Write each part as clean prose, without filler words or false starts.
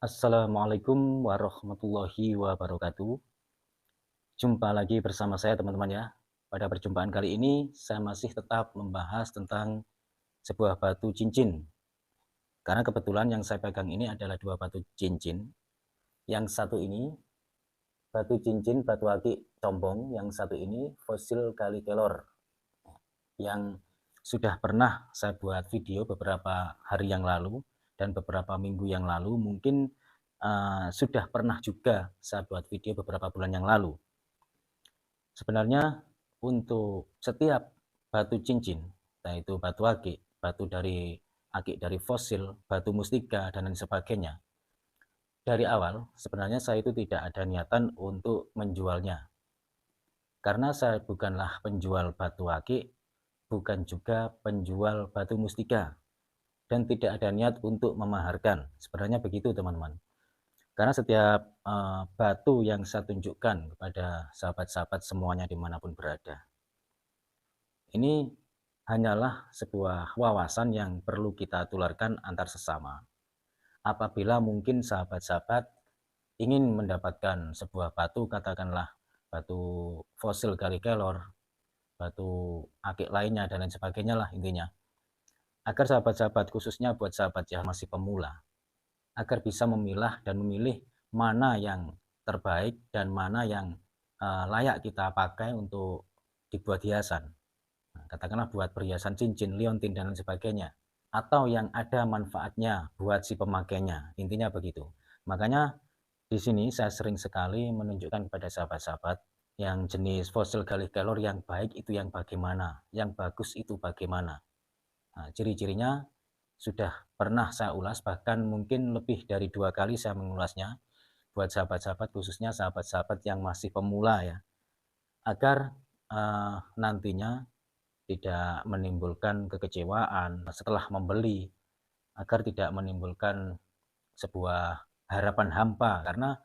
Assalamualaikum warahmatullahi wabarakatuh. Jumpa lagi bersama saya teman-teman ya. Pada perjumpaan kali ini saya masih tetap membahas tentang sebuah batu cincin. Karena kebetulan yang saya pegang ini adalah dua batu cincin. Yang satu ini batu cincin batu akik combong, yang satu ini fosil kali kelor. Yang sudah pernah saya buat video beberapa hari yang lalu dan beberapa minggu yang lalu, mungkin sudah pernah juga saya buat video beberapa bulan yang lalu. Sebenarnya untuk setiap batu cincin, yaitu batu akik, batu dari akik dari fosil, batu mustika, dan lain sebagainya, dari awal sebenarnya saya itu tidak ada niatan untuk menjualnya. Karena saya bukanlah penjual batu akik, bukan juga penjual batu mustika, dan tidak ada niat untuk memaharkan. Sebenarnya begitu teman-teman. Karena setiap batu yang saya tunjukkan kepada sahabat-sahabat semuanya dimanapun berada, ini hanyalah sebuah wawasan yang perlu kita tularkan antar sesama. Apabila mungkin sahabat-sahabat ingin mendapatkan sebuah batu, katakanlah batu fosil kali kelor, batu akik lainnya, dan lain sebagainya lah intinya. Agar sahabat-sahabat, khususnya buat sahabat yang masih pemula, agar bisa memilah dan memilih mana yang terbaik dan mana yang layak kita pakai untuk dibuat hiasan. Nah, katakanlah buat perhiasan cincin, liontin, dan lain sebagainya. Atau yang ada manfaatnya buat si pemakainya. Intinya begitu. Makanya di sini saya sering sekali menunjukkan kepada sahabat-sahabat yang jenis fosil galih kelor yang baik itu yang bagaimana, yang bagus itu bagaimana. Nah, ciri-cirinya sudah pernah saya ulas, bahkan mungkin lebih dari 2 kali saya mengulasnya buat sahabat-sahabat, khususnya sahabat-sahabat yang masih pemula ya, agar nantinya tidak menimbulkan kekecewaan setelah membeli, agar tidak menimbulkan sebuah harapan hampa. Karena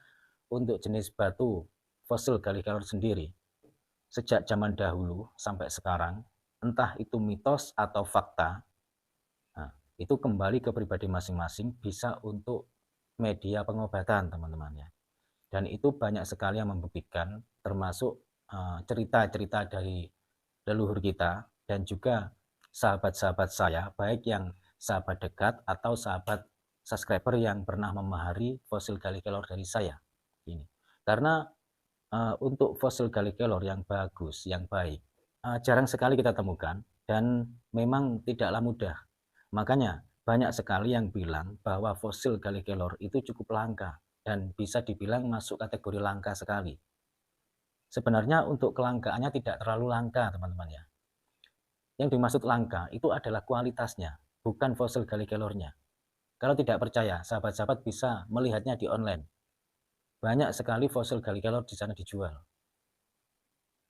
untuk jenis batu fosil galih kelor sendiri, sejak zaman dahulu sampai sekarang, entah itu mitos atau fakta, nah, itu kembali ke pribadi masing-masing, bisa untuk media pengobatan teman-teman ya. Dan itu banyak sekali yang membuktikan, termasuk cerita-cerita dari leluhur kita dan juga sahabat-sahabat saya, baik yang sahabat dekat atau sahabat subscriber yang pernah memahari fosil galih kelor dari saya. Ini karena untuk fosil galih kelor yang bagus, yang baik, jarang sekali kita temukan dan memang tidaklah mudah. Makanya banyak sekali yang bilang bahwa fosil galih kelor itu cukup langka dan bisa dibilang masuk kategori langka sekali. Sebenarnya untuk kelangkaannya tidak terlalu langka teman-teman ya. Yang dimaksud langka itu adalah kualitasnya, bukan fosil galih kelornya. Kalau tidak percaya, sahabat-sahabat bisa melihatnya di online. Banyak sekali fosil galih kelor di sana dijual.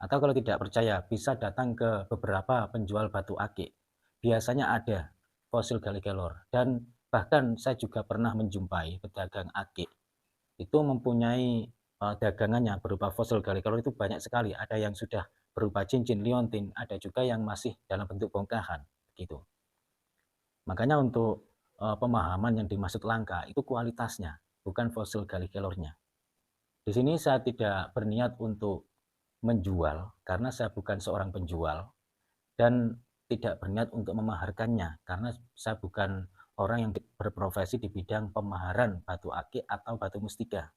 Atau kalau tidak percaya, bisa datang ke beberapa penjual batu akik. Biasanya ada fosil galih kelor. Dan bahkan saya juga pernah menjumpai pedagang akik. Itu mempunyai dagangannya berupa fosil galih kelor itu banyak sekali. Ada yang sudah berupa cincin, liontin, ada juga yang masih dalam bentuk bongkahan. Gitu. Makanya untuk pemahaman yang dimaksud langka itu kualitasnya, bukan fosil galih kelornya. Di sini saya tidak berniat untuk menjual karena saya bukan seorang penjual dan tidak berniat untuk memaharkannya karena saya bukan orang yang berprofesi di bidang pemaharan batu akik atau batu mustika.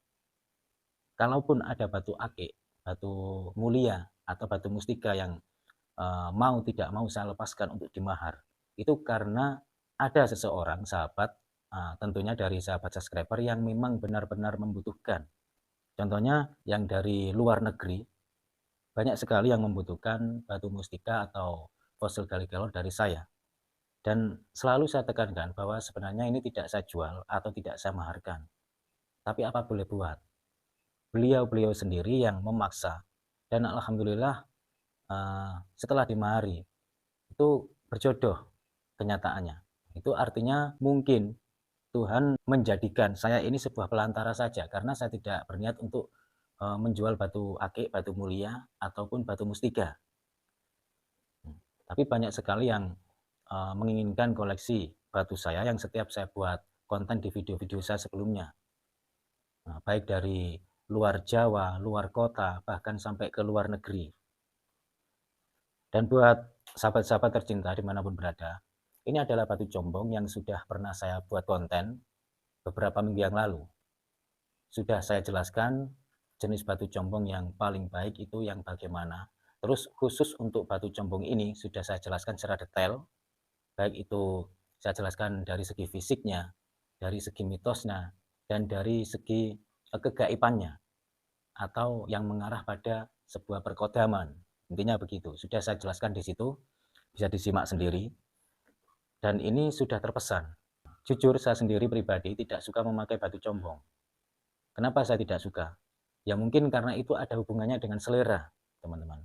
Kalaupun ada batu akik, batu mulia atau batu mustika yang mau tidak mau saya lepaskan untuk dimahar, itu karena ada seseorang sahabat, tentunya dari sahabat subscriber yang memang benar-benar membutuhkan. Contohnya yang dari luar negeri, banyak sekali yang membutuhkan batu mustika atau fosil galih kelor dari saya. Dan selalu saya tekankan bahwa sebenarnya ini tidak saya jual atau tidak saya maharkan. Tapi apa boleh buat? Beliau-beliau sendiri yang memaksa. Dan alhamdulillah setelah dimahari, itu berjodoh kenyataannya. Itu artinya mungkin Tuhan menjadikan saya ini sebuah pelantara saja karena saya tidak berniat untuk menjual batu akik, batu mulia ataupun batu mustika. Tapi banyak sekali yang menginginkan koleksi batu saya yang setiap saya buat konten di video-video saya sebelumnya. baik dari luar Jawa, luar kota, bahkan sampai ke luar negeri. Dan buat sahabat-sahabat tercinta dimanapun berada, ini adalah batu combong yang sudah pernah saya buat konten beberapa minggu yang lalu. Sudah saya jelaskan jenis batu combong yang paling baik itu yang bagaimana. Terus khusus untuk batu combong ini sudah saya jelaskan secara detail, baik itu saya jelaskan dari segi fisiknya, dari segi mitosnya, dan dari segi kegaibannya, atau yang mengarah pada sebuah perkodaman. Intinya begitu, sudah saya jelaskan di situ, bisa disimak sendiri. Dan ini sudah terpesan. Jujur saya sendiri pribadi tidak suka memakai batu combong. Kenapa saya tidak suka? Ya mungkin karena itu ada hubungannya dengan selera, teman-teman.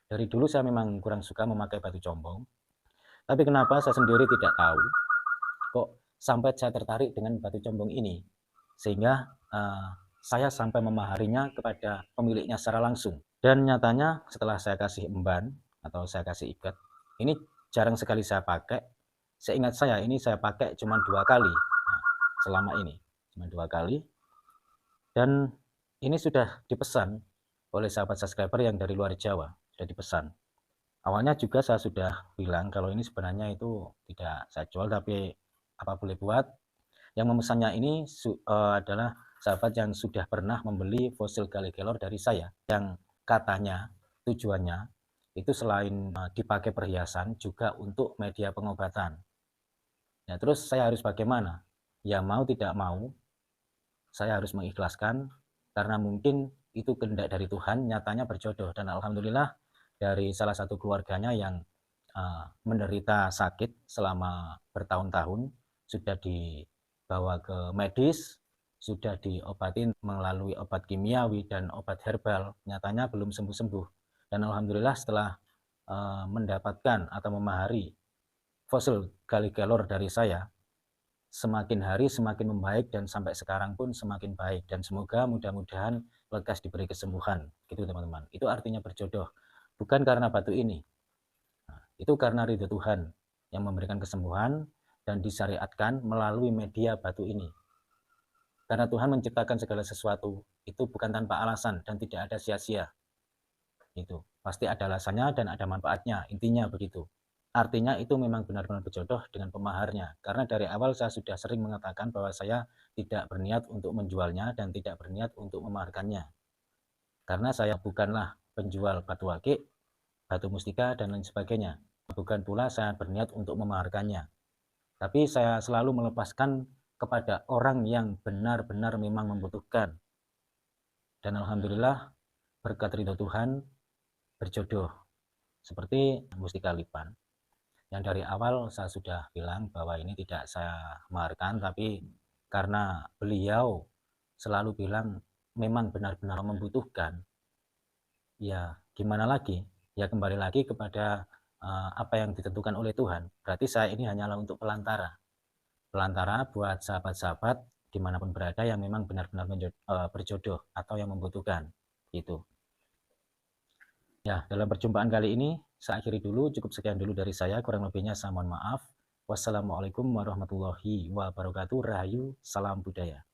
Dari dulu saya memang kurang suka memakai batu combong. Tapi kenapa saya sendiri tidak tahu kok sampai saya tertarik dengan batu combong ini. Sehingga saya sampai memaharinya kepada pemiliknya secara langsung. Dan nyatanya setelah saya kasih emban atau saya kasih ikat, ini jarang sekali saya pakai. Seingat saya ini saya pakai cuma 2 kali selama ini. Cuma 2 kali. Dan ini sudah dipesan oleh sahabat subscriber yang dari luar Jawa, sudah dipesan. Awalnya juga saya sudah bilang kalau ini sebenarnya itu tidak saya jual, tapi apa boleh buat. Yang memesannya ini adalah sahabat yang sudah pernah membeli fosil Galligelor dari saya, yang katanya tujuannya itu selain dipakai perhiasan juga untuk media pengobatan. Ya terus saya harus bagaimana? Ya mau tidak mau saya harus mengikhlaskan karena mungkin itu kehendak dari Tuhan, nyatanya berjodoh. Dan alhamdulillah dari salah satu keluarganya yang menderita sakit selama bertahun-tahun sudah dibawa ke medis, sudah diobatin melalui obat kimiawi dan obat herbal, nyatanya belum sembuh-sembuh. Dan alhamdulillah setelah mendapatkan atau memahari fosil Galligelor dari saya, semakin hari semakin membaik dan sampai sekarang pun semakin baik, dan semoga mudah-mudahan lekas diberi kesembuhan gitu teman-teman. Itu artinya berjodoh, bukan karena batu ini. Itu karena ridho Tuhan yang memberikan kesembuhan dan disyariatkan melalui media batu ini. Karena Tuhan menciptakan segala sesuatu itu bukan tanpa alasan dan tidak ada sia-sia. Itu pasti ada alasannya dan ada manfaatnya, intinya begitu. Artinya itu memang benar-benar berjodoh dengan pemaharnya. Karena dari awal saya sudah sering mengatakan bahwa saya tidak berniat untuk menjualnya dan tidak berniat untuk memaharkannya. Karena saya bukanlah penjual batu akik, batu mustika, dan lain sebagainya. Bukan pula saya berniat untuk memaharkannya. Tapi saya selalu melepaskan kepada orang yang benar-benar memang membutuhkan. Dan alhamdulillah berkat ridho Tuhan berjodoh. Seperti mustika lipan, yang dari awal saya sudah bilang bahwa ini tidak saya maharkan, tapi karena beliau selalu bilang memang benar-benar membutuhkan, ya gimana lagi, ya kembali lagi kepada apa yang ditentukan oleh Tuhan. Berarti saya ini hanyalah untuk pelantara buat sahabat-sahabat dimanapun berada yang memang benar-benar berjodoh atau yang membutuhkan itu. Ya, dalam perjumpaan kali ini saya akhiri dulu, cukup sekian dulu dari saya, kurang lebihnya saya mohon maaf. Wassalamualaikum warahmatullahi wabarakatuh. Rahayu, salam budaya.